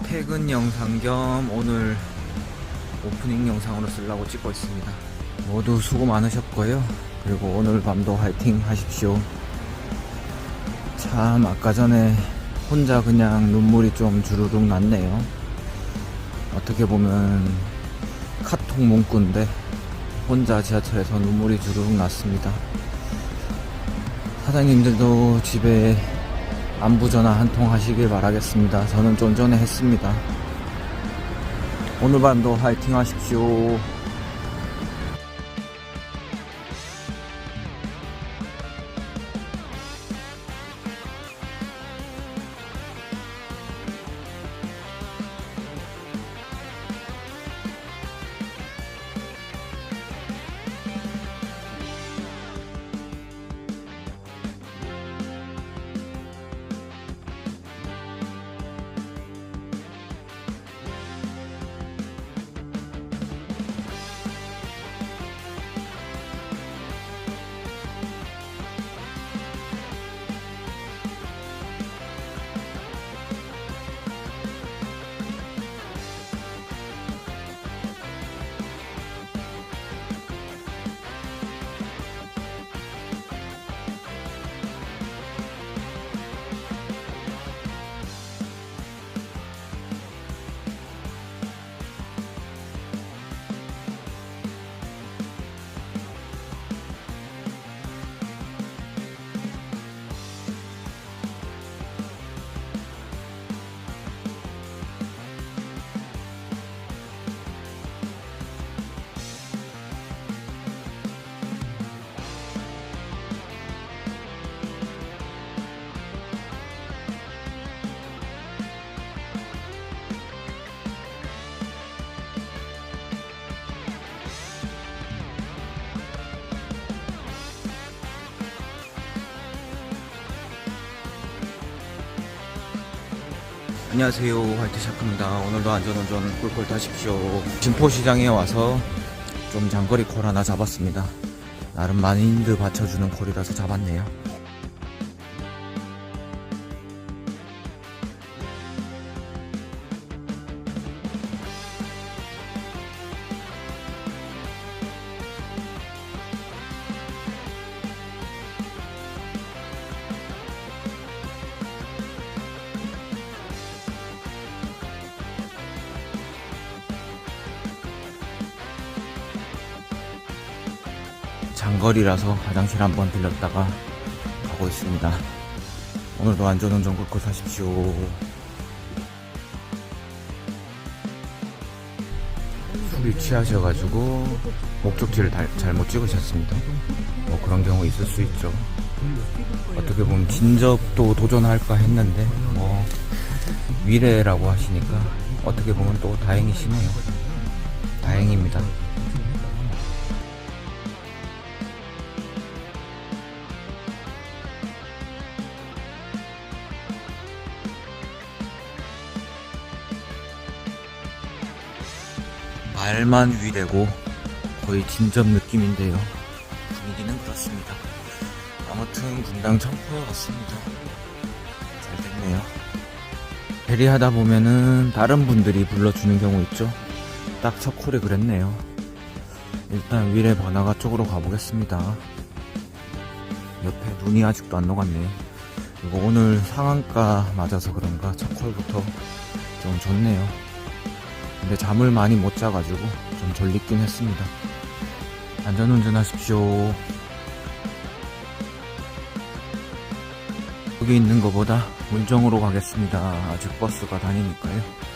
퇴근 영상 겸 오늘 오프닝 영상으로 쓰려고 찍고 있습니다. 모두 수고 많으셨고요. 그리고 오늘 밤도 화이팅 하십시오. 참 아까 전에 혼자 그냥 눈물이 좀 주르륵 났네요. 어떻게 보면 카톡 문구인데 혼자 지하철에서 눈물이 주르륵 났습니다. 사장님들도 집에 안부전화 한 통 하시길 바라겠습니다. 저는 좀 전에 했습니다. 오늘 밤도 화이팅 하십시오. 안녕하세요, 화이트샤크입니다. 오늘도 안전운전 꿀꿀 타십시오. 진포시장에 와서 좀 장거리 콜 하나 잡았습니다. 나름 마인드 받쳐주는 콜이라서 잡았네요. 장거리라서 화장실 한번 들렸다가 가고 있습니다. 오늘도 안전운전 꿀꿀 타십시오. 술이 취하셔가지고 목적지를 잘못 찍으셨습니다. 뭐 그런 경우 있을 수 있죠. 어떻게 보면 진접도 도전할까 했는데 뭐 위례라고 하시니까 어떻게 보면 또 다행이시네요. 다행입니다. 말만 위되고 거의 진접 느낌인데요. 분위기는 그렇습니다. 아무튼 분당 청포에 왔습니다. 잘 됐네요. 대리하다 보면은 다른 분들이 불러주는 경우 있죠. 딱 첫 콜에 그랬네요. 일단 위례 번화가 쪽으로 가보겠습니다. 옆에 눈이 아직도 안 녹았네요. 그리고 오늘 상한가 맞아서 그런가 첫 콜부터 좀 좋네요. 근데 잠을 많이 못 자가지고 좀 졸리긴 했습니다. 안전운전 하십시오. 여기 있는 것보다 문정으로 가겠습니다. 아직 버스가 다니니까요.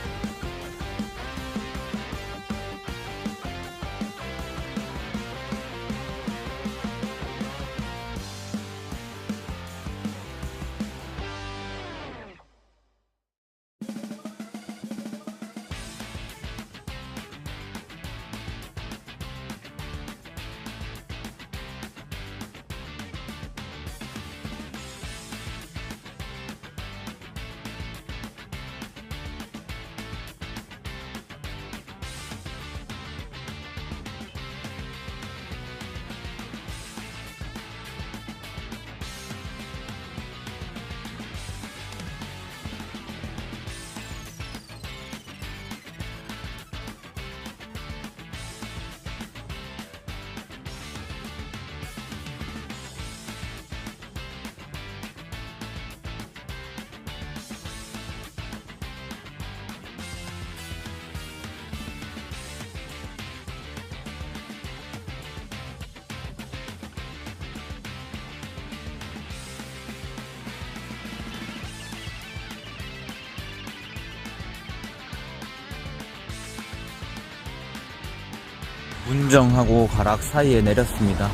문정하고 가락 사이에 내렸습니다.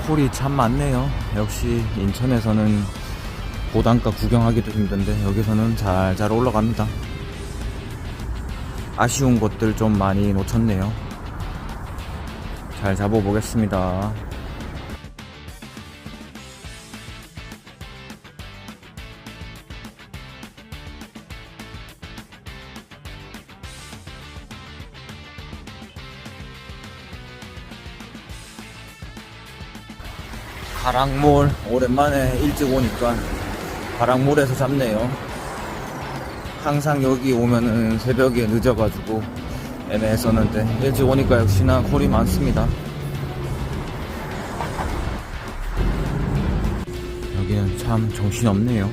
콜이 참 많네요. 역시 인천에서는 고단가 구경하기도 힘든데 여기서는 잘 올라갑니다. 아쉬운 곳들 좀 많이 놓쳤네요. 잘 잡아보겠습니다. 가락몰 오랜만에 일찍 오니까 가락몰에서 잡네요. 항상 여기 오면은 새벽에 늦어가지고 애매했었는데 일찍 오니까 역시나 콜이 많습니다. 여기는 참 정신없네요.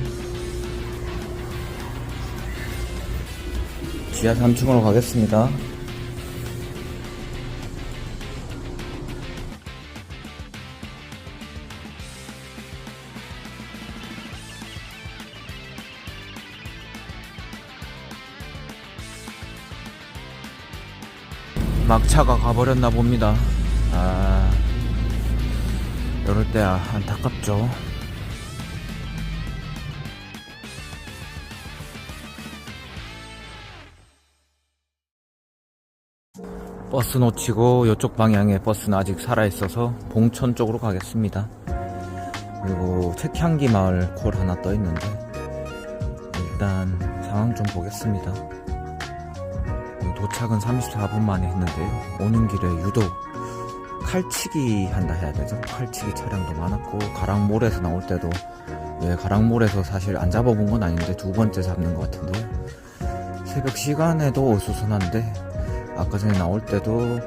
지하 3층으로 가겠습니다. 막차가 가버렸나 봅니다. 이럴 때 안타깝죠. 버스 놓치고 이쪽 방향에 버스는 아직 살아있어서 봉천 쪽으로 가겠습니다. 그리고 책향기 마을 콜 하나 떠있는데 일단 상황 좀 보겠습니다. 도착은 34분 만에 했는데요. 오는 길에 유독 칼치기 한다 해야 되죠. 칼치기 차량도 많았고 가락몰에서 나올 때도 가락몰에서 사실 안 잡아본 건 아닌데 두 번째 잡는 것 같은데요. 새벽 시간에도 어수선한데 아까 전에 나올 때도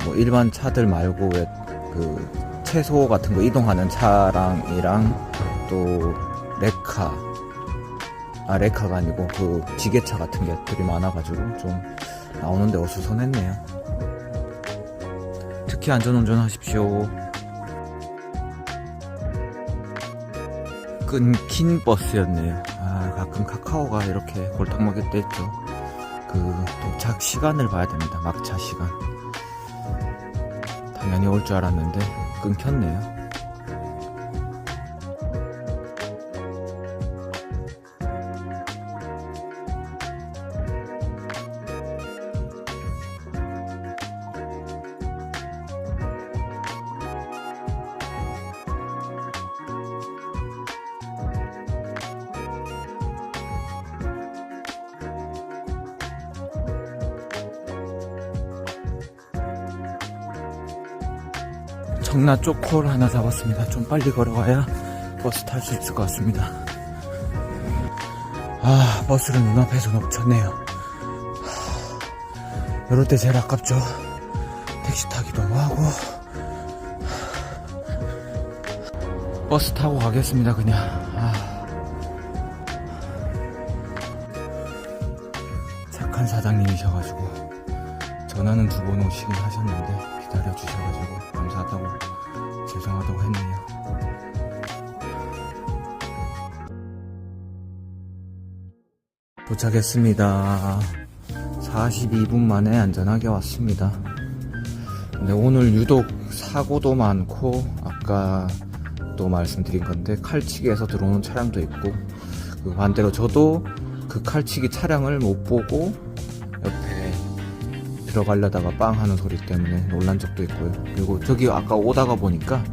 뭐 일반 차들 말고 왜 그 채소 같은 거 이동하는 차량이랑 또 레카가 아니고 그 지게차 같은 것들이 많아가지고 좀 나오는데 어수선했네요. 특히 안전운전 하십시오. 끊긴 버스였네요. 가끔 카카오가 이렇게 골탕 먹일 때 있죠. 그 도착 시간을 봐야 됩니다. 막차 시간. 당연히 올 줄 알았는데 끊겼네요. 청라 쪽 콜 하나 잡았습니다. 좀 빨리 걸어가야 버스 탈 수 있을 것 같습니다. 버스를 눈앞에서 놓쳤네요. 이럴 때 제일 아깝죠. 택시 타기도 뭐하고. 버스 타고 가겠습니다. 그냥 착한 사장님이셔가지고 전화는 2번 오시긴 하셨는데 기다려주셔가지고 감사하다고 죄송하다고 했네요. 도착했습니다. 42분 만에 안전하게 왔습니다. 근데 오늘 유독 사고도 많고 아까 또 말씀드린 건데 칼치기에서 들어오는 차량도 있고 그 반대로 저도 그 칼치기 차량을 못 보고 옆에 들어가려다가 빵 하는 소리 때문에 놀란 적도 있고요. 그리고 저기 아까 오다가 보니까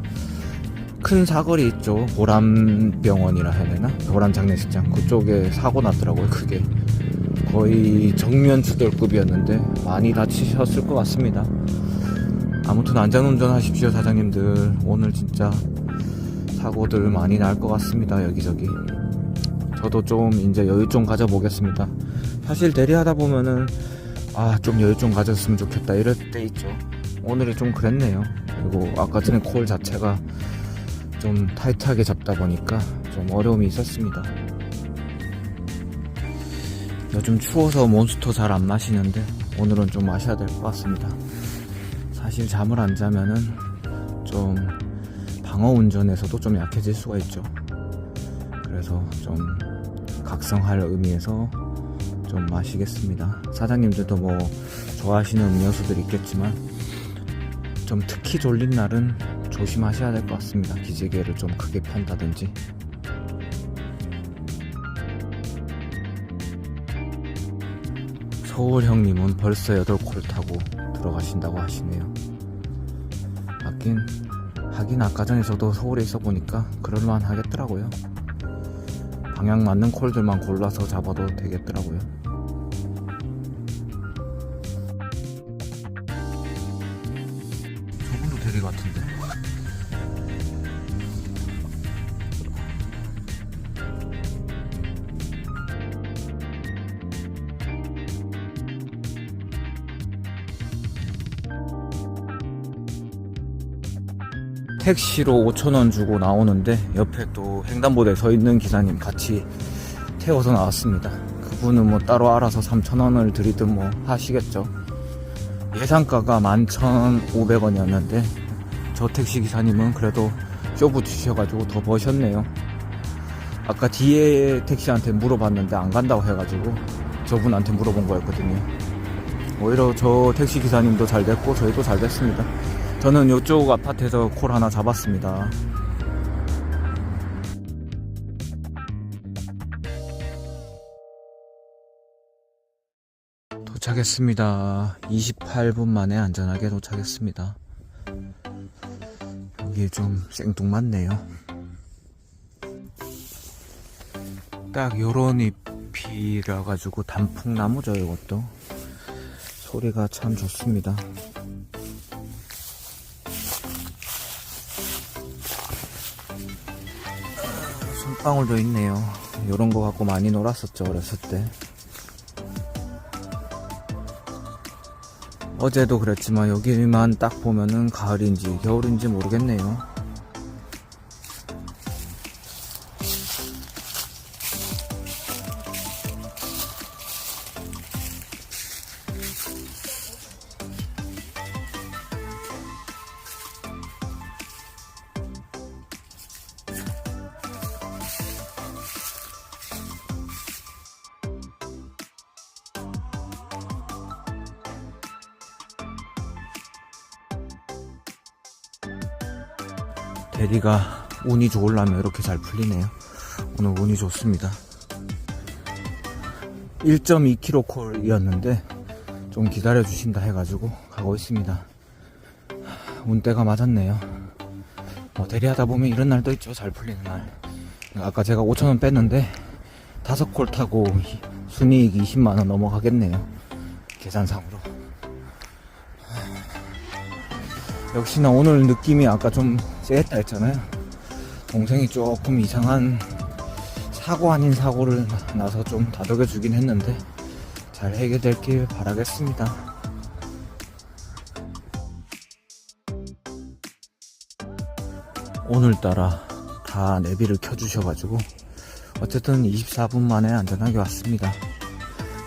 큰 사거리 있죠. 보람병원이라 해야 되나? 보람장례식장 그쪽에 사고 났더라고요. 크게 거의 정면 추돌급이었는데 많이 다치셨을 것 같습니다. 아무튼 안전운전 하십시오. 사장님들 오늘 진짜 사고들 많이 날 것 같습니다. 여기저기. 저도 좀 이제 여유 좀 가져보겠습니다. 사실 대리하다 보면은 좀 여유 좀 가졌으면 좋겠다 이럴 때 있죠. 오늘이 좀 그랬네요. 그리고 아까 전에 콜 자체가 좀 타이트하게 잡다 보니까 좀 어려움이 있었습니다. 요즘 추워서 몬스터 잘 안 마시는데 오늘은 좀 마셔야 될 것 같습니다. 사실 잠을 안 자면은 좀 방어 운전에서도 좀 약해질 수가 있죠. 그래서 좀 각성할 의미에서 좀 마시겠습니다. 사장님들도 뭐 좋아하시는 음료수들 있겠지만 좀 특히 졸린 날은 조심하셔야 될 것 같습니다. 기지개를 좀 크게 편다든지. 서울 형님은 벌써 8콜 타고 들어가신다고 하시네요. 하긴 아까 전에 저도 서울에 있어 보니까 그럴만 하겠더라고요. 방향 맞는 콜들만 골라서 잡아도 되겠더라고요. 저분도 대리 같은데. 택시로 5,000원 주고 나오는데 옆에 또 횡단보도에 서 있는 기사님 같이 태워서 나왔습니다. 그분은 뭐 따로 알아서 3,000원을 드리든 뭐 하시겠죠. 예상가가 11,500원이었는데 저 택시 기사님은 그래도 쇼부 주셔가지고 더 버셨네요. 아까 뒤에 택시한테 물어봤는데 안 간다고 해가지고 저분한테 물어본 거였거든요. 오히려 저 택시 기사님도 잘 됐고 저희도 잘 됐습니다. 저는 이쪽 아파트에서 콜 하나 잡았습니다. 도착했습니다. 28분 만에 안전하게 도착했습니다. 여기 좀 생뚱맞네요. 딱 요런 잎이라 가지고 단풍나무죠. 이것도 소리가 참 좋습니다. 손방울도 있네요. 요런 거 갖고 많이 놀았었죠, 어렸을 때. 어제도 그랬지만 여기만 딱 보면은 가을인지 겨울인지 모르겠네요. 대리가 운이 좋으려면 이렇게 잘 풀리네요. 오늘 운이 좋습니다. 1.2km 콜이었는데 좀 기다려 주신다 해가지고 가고 있습니다. 운때가 맞았네요. 대리하다 보면 이런 날도 있죠. 잘 풀리는 날. 아까 제가 5,000원 뺐는데 5콜 타고 순이익 20만원 넘어가겠네요. 계산상으로. 역시나 오늘 느낌이 아까 좀 쎄했다 했잖아요. 동생이 조금 이상한 사고 아닌 사고를 나서 좀 다독여 주긴 했는데 잘 해결될길 바라겠습니다. 오늘따라 다 내비를 켜주셔가지고 어쨌든 24분 만에 안전하게 왔습니다.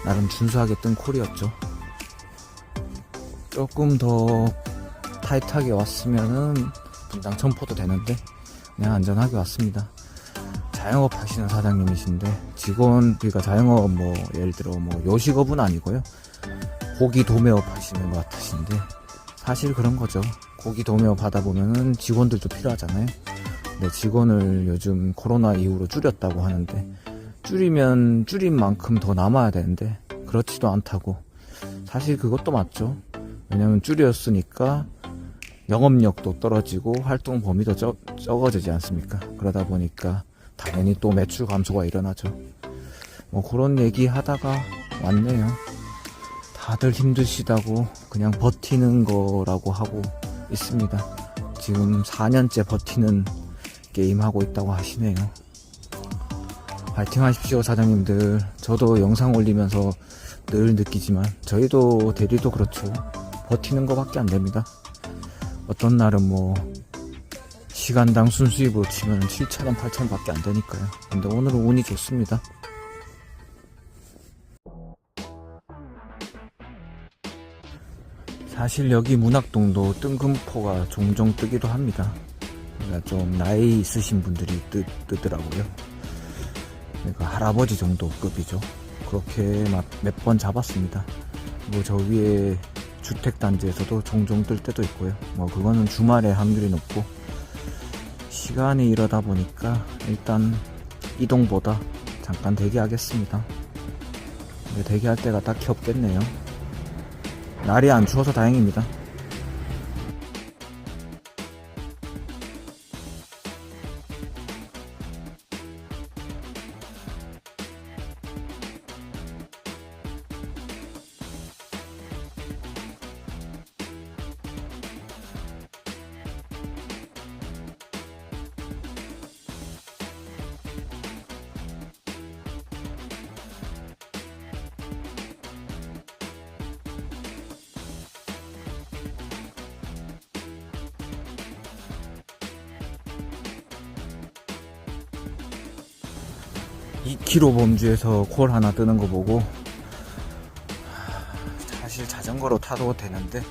나름 준수하게 뜬 콜이었죠. 조금 더 타이트하게 왔으면은 분당 첨포도 되는데 그냥 안전하게 왔습니다. 자영업 하시는 사장님이신데 그러니까 자영업 뭐 예를 들어 뭐 요식업은 아니고요. 고기 도매업 하시는 것 같으신데 사실 그런 거죠. 고기 도매업 하다 보면은 직원들도 필요하잖아요. 근데 직원을 요즘 코로나 이후로 줄였다고 하는데 줄이면 줄인 만큼 더 남아야 되는데 그렇지도 않다고. 사실 그것도 맞죠. 왜냐면 줄였으니까 영업력도 떨어지고 활동 범위도 적어지지 않습니까? 그러다 보니까 당연히 또 매출 감소가 일어나죠. 뭐 그런 얘기 하다가 왔네요. 다들 힘드시다고 그냥 버티는 거라고 하고 있습니다. 지금 4년째 버티는 게임 하고 있다고 하시네요. 파이팅 하십시오, 사장님들. 저도 영상 올리면서 늘 느끼지만 저희도 대리도 그렇죠. 버티는 거밖에 안 됩니다. 어떤 날은 뭐 시간당 순수입으로 치면 7,000원, 8,000원 밖에 안 되니까요. 근데 오늘은 운이 좋습니다. 사실 여기 문학동도 뜬금포가 종종 뜨기도 합니다. 그러니까 좀 나이 있으신 분들이 뜨더라고요. 그러니까 할아버지 정도 급이죠. 그렇게 막 몇 번 잡았습니다. 뭐 저 위에 주택단지에서도 종종 뜰 때도 있고요. 뭐 그거는 주말에 확률이 높고, 시간이 이러다 보니까 일단 이동보다 잠깐 대기하겠습니다. 근데 대기할 때가 딱히 없겠네요. 날이 안 추워서 다행입니다. (2km) 범주에서 콜 하나 뜨는 거 보고, 사실 자전거로 타도 되는데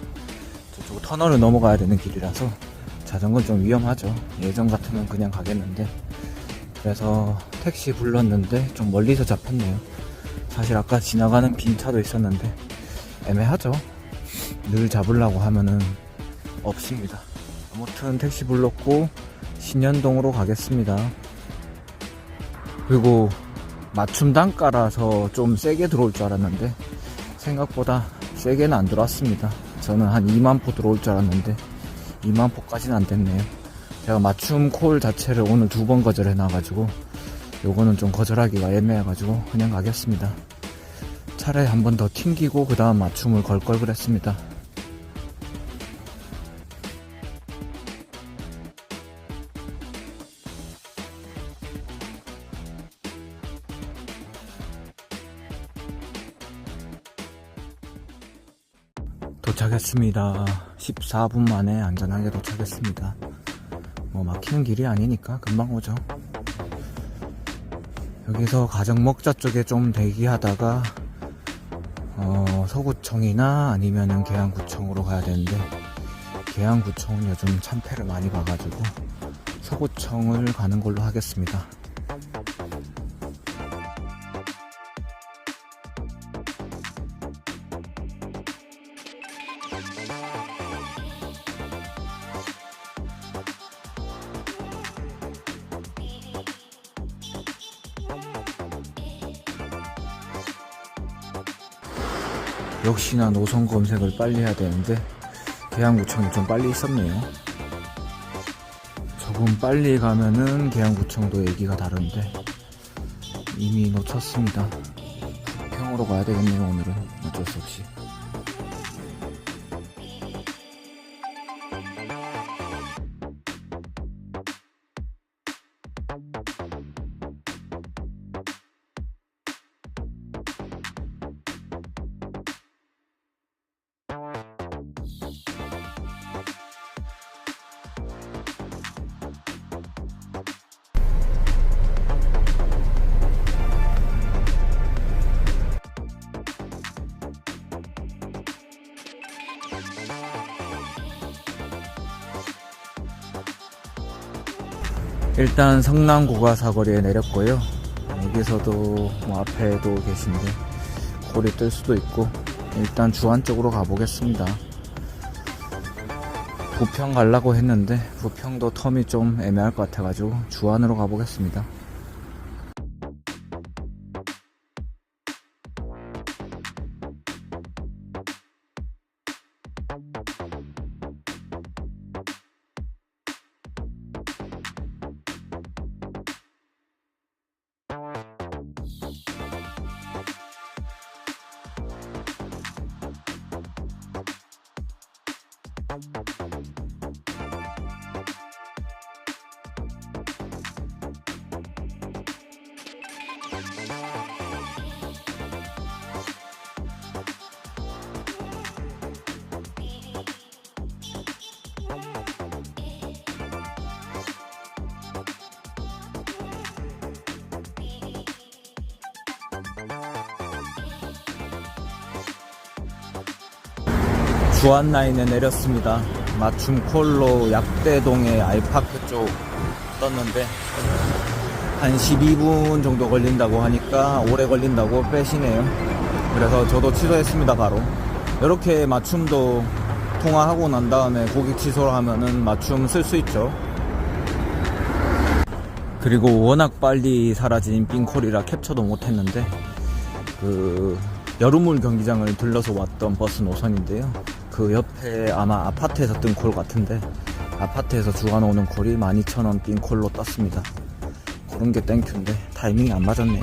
저쪽 터널을 넘어가야 되는 길이라서 자전거는 좀 위험하죠. 예전 같으면 그냥 가겠는데, 그래서 택시 불렀는데 좀 멀리서 잡혔네요. 사실 아까 지나가는 빈 차도 있었는데 애매하죠. 늘 잡으려고 하면은 없습니다. 아무튼 택시 불렀고 신현동으로 가겠습니다. 그리고 맞춤 단가라서 좀 세게 들어올 줄 알았는데 생각보다 세게는 안 들어왔습니다. 저는 한 2만포 들어올 줄 알았는데 2만포까지는 안 됐네요. 제가 맞춤 콜 자체를 오늘 2번 거절해 놔가지고 요거는 좀 거절하기가 애매해가지고 그냥 가겠습니다. 차라리 한 번 더 튕기고 그 다음 맞춤을 걸 걸 그랬습니다. 도착했습니다. 14분 만에 안전하게 도착했습니다. 뭐 막히는 길이 아니니까 금방 오죠. 여기서 가정목자 쪽에 좀 대기하다가 서구청이나 아니면은 계양구청으로 가야 되는데, 계양구청은 요즘 참패를 많이 봐가지고 서구청을 가는 걸로 하겠습니다. 역시나 노선 검색을 빨리 해야 되는데 계양구청이 좀 빨리 있었네요. 조금 빨리 가면은 계양구청도 얘기가 다른데 이미 놓쳤습니다. 부평으로 가야 되겠네요. 오늘은 어쩔 수 없이. 일단 성남 고가사거리에 내렸고요. 여기서도 뭐 앞에도 계신데 골이 뜰 수도 있고, 일단 주안 쪽으로 가보겠습니다. 부평 가려고 했는데 부평도 텀이 좀 애매할 것 같아가지고 주안으로 가보겠습니다. 주안라인에 내렸습니다. 맞춤 콜로 약대동의 알파크 쪽 떴는데 한 12분 정도 걸린다고 하니까 오래 걸린다고 빼시네요. 그래서 저도 취소했습니다. 바로 이렇게 맞춤도 통화하고 난 다음에 고객 취소를 하면은 맞춤 쓸 수 있죠. 그리고 워낙 빨리 사라진 빈콜이라 캡처도 못했는데 그 여름물 경기장을 들러서 왔던 버스 노선인데요. 그 옆에 아마 아파트에서 뜬 콜 같은데 아파트에서 주간오는 콜이 12,000원 빈콜로 떴습니다. 그런 게 땡큐인데 타이밍이 안 맞았네요.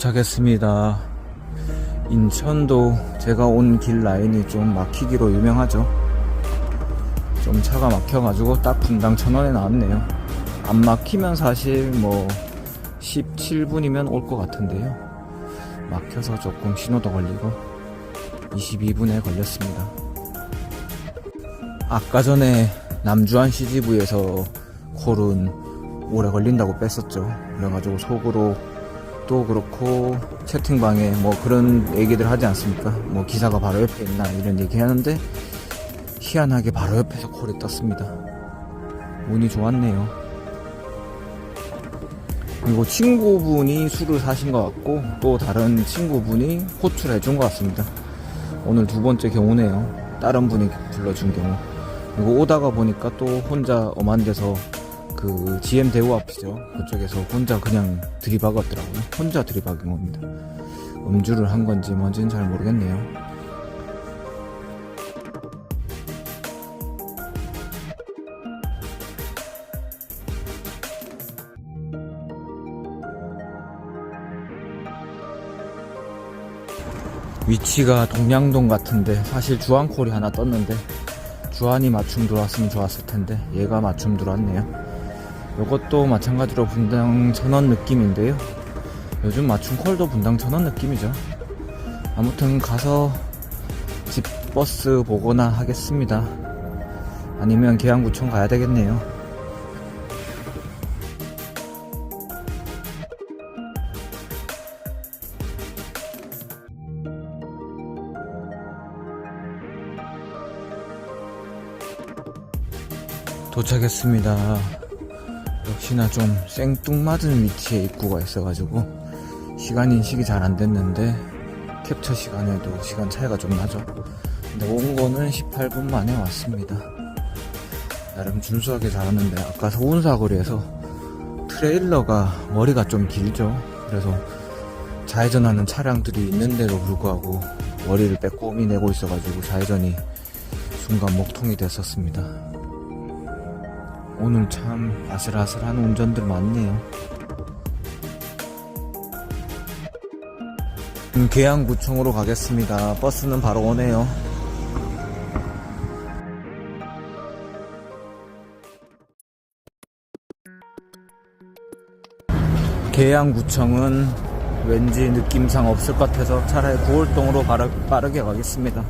도착했습니다. 인천도 제가 온 길 라인이 좀 막히기로 유명하죠. 좀 차가 막혀가지고 딱 분당 1,000원에 나왔네요. 안 막히면 사실 뭐 17분이면 올 것 같은데요. 막혀서 조금 신호도 걸리고 22분에 걸렸습니다. 아까 전에 남주한 CGV에서 콜은 오래 걸린다고 뺐었죠. 그래가지고 속으로 또 그렇고 채팅방에 뭐 그런 얘기들 하지 않습니까? 뭐 기사가 바로 옆에 있나 이런 얘기 하는데 희한하게 바로 옆에서 콜이 떴습니다. 운이 좋았네요. 그리고 친구분이 술을 사신 것 같고 또 다른 친구분이 호출을 해준 것 같습니다. 오늘 두 번째 경우네요. 다른 분이 불러준 경우. 그리고 오다가 보니까 또 혼자 엄한 데서 그 GM 대우 앞이죠. 그쪽에서 혼자 그냥 들이박았더라고요. 혼자 들이박은 겁니다. 음주를 한 건지 뭔지는 잘 모르겠네요. 위치가 동량동 같은데 사실 주안콜이 하나 떴는데 주안이 맞춤 들어왔으면 좋았을 텐데 얘가 맞춤 들어왔네요. 이것도 마찬가지로 분당 1,000원 느낌인데요. 요즘 맞춤 콜도 분당 1,000원 느낌이죠. 아무튼 가서 집 버스 보거나 하겠습니다. 아니면 계양구청 가야 되겠네요. 도착했습니다. 역시나 좀 생뚱맞은 위치에 입구가 있어가지고 시간 인식이 잘 안됐는데 캡처 시간에도 시간 차이가 좀 나죠. 근데 온 거는 18분 만에 왔습니다. 나름 준수하게 잘 왔는데 아까 서운사거리에서 트레일러가 머리가 좀 길죠. 그래서 좌회전하는 차량들이 있는데도 불구하고 머리를 빼꼼히 내고 있어가지고 좌회전이 순간 목통이 됐었습니다. 오늘 참 아슬아슬한 운전들 많네요. 계양구청으로 가겠습니다. 버스는 바로 오네요. 계양구청은 왠지 느낌상 없을 것 같아서 차라리 구월동으로 빠르게 가겠습니다.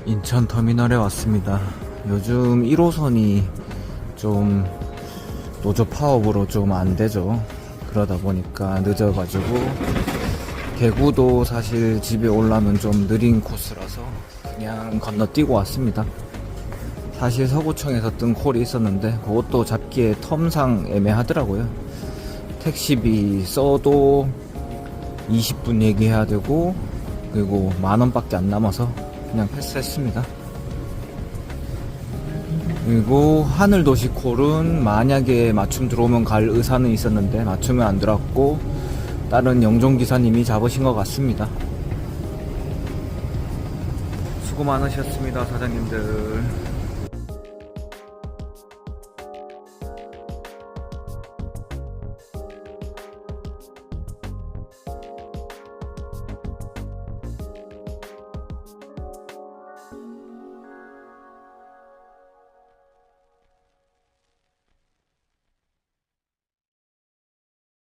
인천터미널에 왔습니다. 요즘 1호선이 좀 노조 파업으로 좀 안되죠. 그러다 보니까 늦어가지고 개구도 사실 집에 오려면 좀 느린 코스라서 그냥 건너뛰고 왔습니다. 사실 서구청에서 뜬 콜이 있었는데 그것도 잡기에 텀상 애매하더라고요. 택시비 써도 20분 얘기해야 되고 그리고 만원밖에 안 남아서 그냥 패스했습니다. 그리고 하늘도시 콜은 만약에 맞춤 들어오면 갈 의사는 있었는데 맞춤은 안 들어왔고 다른 영종기사님이 잡으신 것 같습니다. 수고 많으셨습니다, 사장님들.